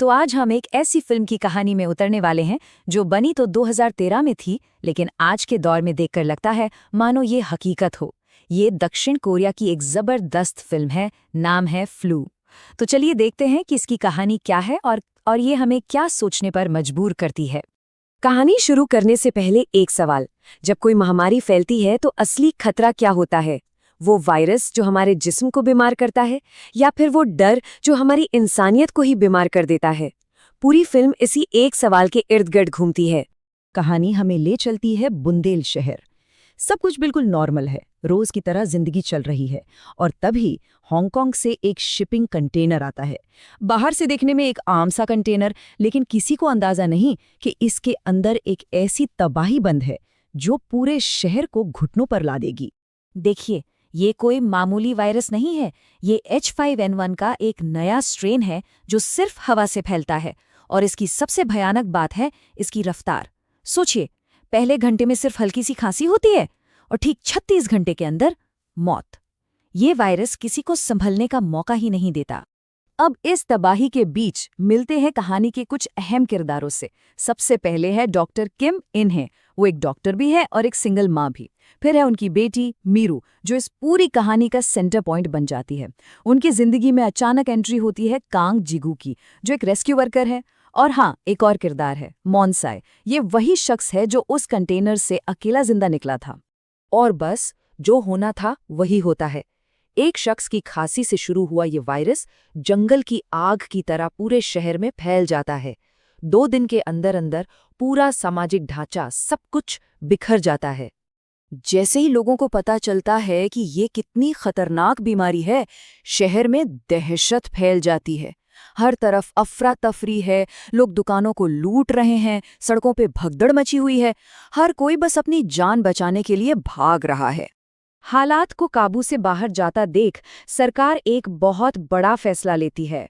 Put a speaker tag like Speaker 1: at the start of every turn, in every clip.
Speaker 1: तो आज हम एक ऐसी फिल्म की कहानी में उतरने वाले हैं जो बनी तो 2013 में थी, लेकिन आज के दौर में देखकर लगता है मानो ये हकीकत हो। ये दक्षिण कोरिया की एक जबरदस्त फिल्म है, नाम है फ्लू। तो चलिए देखते हैं कि इसकी कहानी क्या है और ये हमें क्या सोचने पर मजबूर करती है।
Speaker 2: कहानी शुरू करने से पहले एक सवाल, जब कोई महामारी फैलती है तो असली खतरा क्या होता है? वो वायरस जो हमारे जिस्म को बीमार करता है, या फिर वो डर जो हमारी इंसानियत को ही बीमार कर देता है? पूरी फिल्म इसी एक सवाल के इर्द गिर्द घूमती है।
Speaker 1: कहानी हमें ले चलती है बुंदेल शहर। सब कुछ बिल्कुल नॉर्मल है, रोज की तरह जिंदगी चल रही है, और तभी हांगकांग से एक शिपिंग कंटेनर आता है। बाहर से देखने में एक आम सा कंटेनर, लेकिन किसी को अंदाजा नहीं कि इसके अंदर एक ऐसी तबाही बंद है जो पूरे शहर को घुटनों पर ला देगी। देखिए, ये कोई मामूली वायरस नहीं है, ये H5N1 का एक नया स्ट्रेन है जो सिर्फ हवा से फैलता है। और इसकी सबसे भयानक बात है इसकी रफ्तार। सोचिए, पहले घंटे में सिर्फ हल्की सी खांसी होती है और ठीक 36 घंटे के अंदर मौत। ये वायरस किसी को संभलने का मौका ही नहीं देता। अब इस तबाही के बीच मिलते हैं कहानी के कुछ अहम किरदारों से। सबसे पहले है डॉक्टर किम इन है। वो एक डॉक्टर भी है और एक सिंगल माँ भी। फिर है उनकी बेटी मीरू, जो इस पूरी कहानी का सेंटर पॉइंट बन जाती है। उनकी जिंदगी में अचानक एंट्री होती है कांग जिगू की, जो एक रेस्क्यू वर्कर है। और हाँ, एक और किरदार है मॉन्साई। ये वही शख्स है जो उस कंटेनर से अकेला जिंदा निकला था। और बस जो होना था वही होता है। एक शख्स की खांसी से शुरू हुआ ये वायरस जंगल की आग की तरह पूरे शहर में फैल जाता है। 2 दिन के अंदर अंदर पूरा सामाजिक ढांचा, सब कुछ बिखर जाता है। जैसे ही लोगों को पता चलता है कि ये कितनी खतरनाक बीमारी है, शहर में दहशत फैल जाती है। हर तरफ अफरा तफरी है, लोग दुकानों को लूट रहे हैं, सड़कों पे भगदड़ मची हुई है। हर कोई बस अपनी जान बचाने के लिए भाग रहा है। हालात को काबू से बाहर जाता देख सरकार एक बहुत बड़ा फैसला लेती है।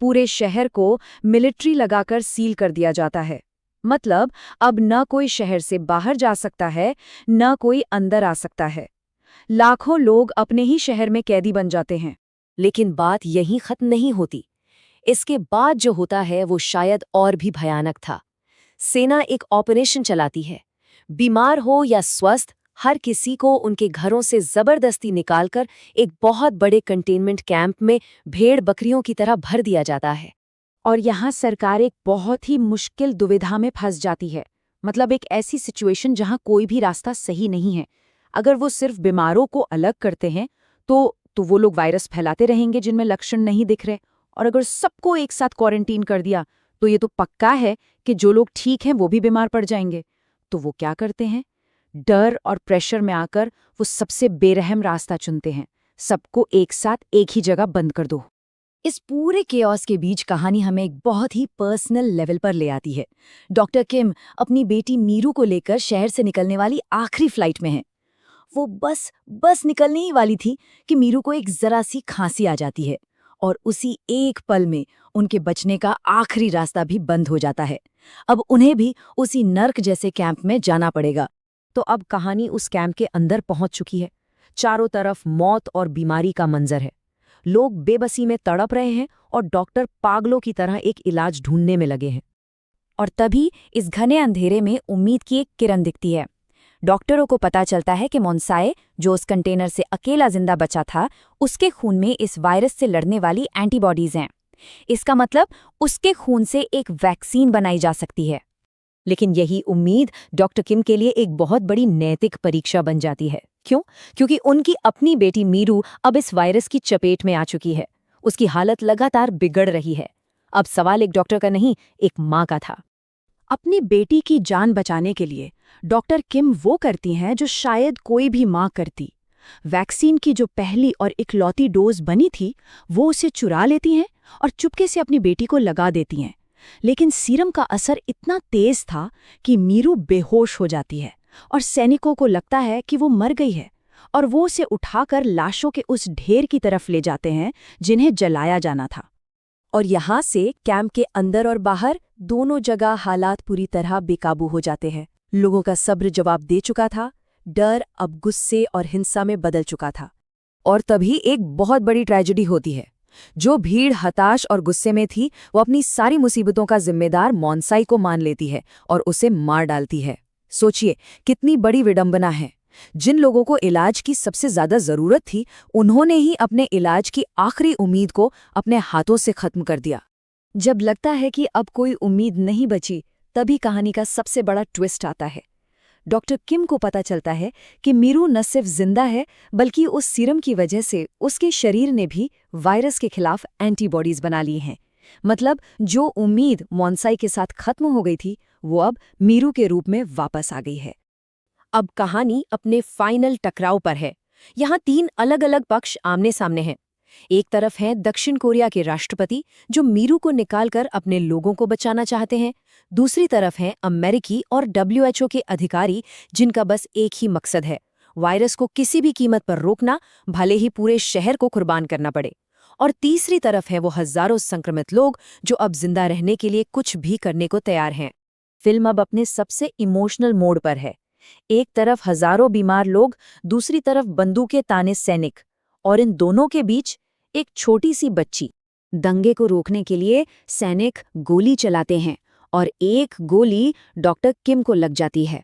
Speaker 1: पूरे शहर को मिलिट्री लगाकर सील कर दिया जाता है। मतलब अब न कोई शहर से बाहर जा सकता है, न कोई अंदर आ सकता है। लाखों लोग अपने ही शहर में कैदी बन जाते हैं। लेकिन बात यहीं खत्म नहीं होती। इसके बाद जो होता है वो शायद और भी भयानक था। सेना एक ऑपरेशन चलाती है। बीमार हो या स्वस्थ, हर किसी को उनके घरों से जबरदस्ती निकालकर एक बहुत बड़े कंटेनमेंट कैंप में भेड़ बकरियों की तरह भर दिया जाता है। और यहाँ सरकार एक बहुत ही मुश्किल दुविधा में फंस जाती है। मतलब एक ऐसी सिचुएशन जहाँ कोई भी रास्ता सही नहीं है। अगर वो सिर्फ बीमारों को अलग करते हैं तो वो लोग वायरस फैलाते रहेंगे जिनमें लक्षण नहीं दिख रहे। और अगर सबको एक साथ क्वारंटीन कर दिया तो ये तो पक्का है कि जो लोग ठीक हैं वो भी बीमार पड़ जाएंगे। तो वो क्या करते हैं? डर और प्रेशर में आकर वो सबसे बेरहम रास्ता चुनते हैं। सबको एक साथ एक ही जगह बंद कर दो। इस पूरे केओस के बीच कहानी हमें एक बहुत ही पर्सनल लेवल पर ले आती है। डॉक्टर किम अपनी बेटी मीरू को लेकर शहर से निकलने वाली आखिरी फ्लाइट में है। वो बस निकलने ही वाली थी कि मीरू को एक जरा सी खांसी आ जाती है, और उसी एक पल में उनके बचने का आखिरी रास्ता भी बंद हो जाता है। अब उन्हें भी उसी नर्क जैसे कैंप में जाना पड़ेगा। तो अब कहानी उस कैंप के अंदर पहुंच चुकी है। चारों तरफ मौत और बीमारी का मंजर है। लोग बेबसी में तड़प रहे हैं और डॉक्टर पागलों की तरह एक इलाज ढूंढने में लगे हैं। और तभी इस घने अंधेरे में उम्मीद की एक किरण दिखती है। डॉक्टरों को पता चलता है कि मॉन्साए, जो उस कंटेनर से अकेला जिंदा बचा था, उसके खून में इस वायरस से लड़ने वाली एंटीबॉडीज हैं। इसका मतलब उसके खून से एक वैक्सीन बनाई जा सकती है। लेकिन यही उम्मीद डॉक्टर किम के लिए एक बहुत बड़ी नैतिक परीक्षा बन जाती है। क्यों? क्योंकि उनकी अपनी बेटी मीरू अब इस वायरस की चपेट में आ चुकी है। उसकी हालत लगातार बिगड़ रही है। अब सवाल एक डॉक्टर का नहीं, एक माँ का था। अपनी बेटी की जान बचाने के लिए डॉक्टर किम वो करती हैं जो शायद कोई भी माँ करती। वैक्सीन की जो पहली और इकलौती डोज बनी थी, वो उसे चुरा लेती हैं और चुपके से अपनी बेटी को लगा देती हैं। लेकिन सीरम का असर इतना तेज था कि मीरू बेहोश हो जाती है और सैनिकों को लगता है कि वो मर गई है, और वो उसे उठाकर लाशों के उस ढेर की तरफ ले जाते हैं जिन्हें जलाया जाना था। और यहाँ से कैंप के अंदर और बाहर दोनों जगह हालात पूरी तरह बेकाबू हो जाते हैं। लोगों का सब्र जवाब दे चुका था। डर अब गुस्से और हिंसा में बदल चुका था। और तभी एक बहुत बड़ी ट्रेजेडी होती है।
Speaker 2: जो भीड़ हताश और गुस्से में थी वो अपनी सारी मुसीबतों का जिम्मेदार मॉन्साई को मान लेती है और उसे मार डालती है। सोचिए कितनी बड़ी विडंबना है। जिन लोगों को इलाज की सबसे ज्यादा जरूरत थी उन्होंने ही अपने इलाज की आखिरी उम्मीद को अपने हाथों से खत्म कर दिया। जब लगता है कि अब कोई उम्मीद नहीं बची, तभी कहानी का सबसे बड़ा ट्विस्ट आता है। डॉक्टर किम को पता चलता है कि मीरू न सिर्फ जिंदा है बल्कि उस सीरम की वजह से उसके शरीर ने भी वायरस के खिलाफ एंटीबॉडीज बना ली हैं। मतलब जो उम्मीद मॉन्साई के साथ खत्म हो गई थी वो अब मीरू के रूप में वापस आ गई है। अब कहानी अपने फाइनल टकराव पर है। यहाँ 3 अलग-अलग पक्ष आमने सामने हैं। एक तरफ हैं दक्षिण कोरिया के राष्ट्रपति जो मीरू को निकालकर अपने लोगों को बचाना चाहते हैं। दूसरी तरफ हैं अमेरिकी और WHO के अधिकारी जिनका बस एक ही मकसद है, वायरस को किसी भी कीमत पर रोकना, भले ही पूरे शहर को कुर्बान करना पड़े। और तीसरी तरफ हैं वो हजारों संक्रमित लोग जो अब जिंदा रहने के लिए कुछ भी करने को तैयार हैं। फिल्म अब अपने सबसे इमोशनल मोड पर है। एक तरफ हजारों बीमार लोग, दूसरी तरफ बंदूकें ताने सैनिक, और इन दोनों के बीच एक छोटी सी बच्ची। दंगे को रोकने के लिए सैनिक गोली चलाते हैं और एक गोली डॉक्टर किम को लग जाती है।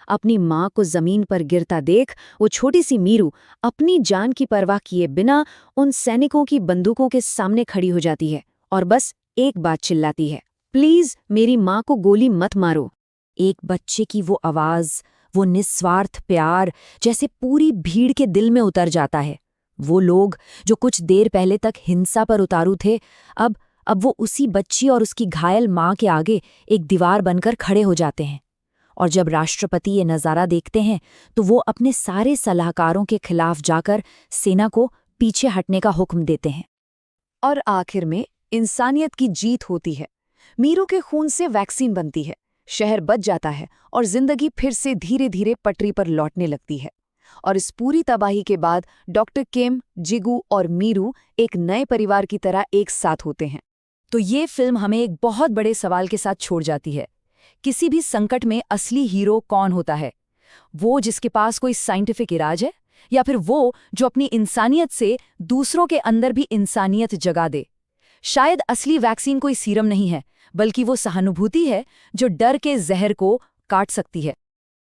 Speaker 2: अपनी मां को जमीन पर गिरता देख वो छोटी सी मीरू अपनी जान की परवाह किए बिना उन सैनिकों की बंदूकों के सामने खड़ी हो जाती है और बस एक बात चिल्लाती है, प्लीज मेरी मां को गोली मत मारो। एक बच्चे की वो आवाज, वो निस्वार्थ प्यार जैसे पूरी भीड़ के दिल में उतर जाता है। वो लोग जो कुछ देर पहले तक हिंसा पर उतारू थे, अब वो उसी बच्ची और उसकी घायल मां के आगे एक दीवार बनकर खड़े हो जाते हैं। और जब राष्ट्रपति ये नज़ारा देखते हैं तो वो अपने सारे सलाहकारों के खिलाफ जाकर सेना को पीछे हटने का हुक्म देते हैं। और आखिर में इंसानियत की जीत होती है। मीरू के खून से वैक्सीन बनती है, शहर बच जाता है और जिंदगी फिर से धीरे धीरे पटरी पर लौटने लगती है। और इस पूरी तबाही के बाद डॉक्टर किम, जिगू और मीरू एक नए परिवार की तरह एक साथ होते हैं। तो ये फिल्म हमें एक बहुत बड़े सवाल के साथ छोड़ जाती है। किसी भी संकट में असली हीरो कौन होता है? वो जिसके पास कोई साइंटिफिक इलाज है, या फिर वो जो अपनी इंसानियत से दूसरों के अंदर भी इंसानियत जगा दे? शायद असली वैक्सीन कोई सीरम नहीं है, बल्कि वो सहानुभूति है जो डर के जहर को काट सकती है।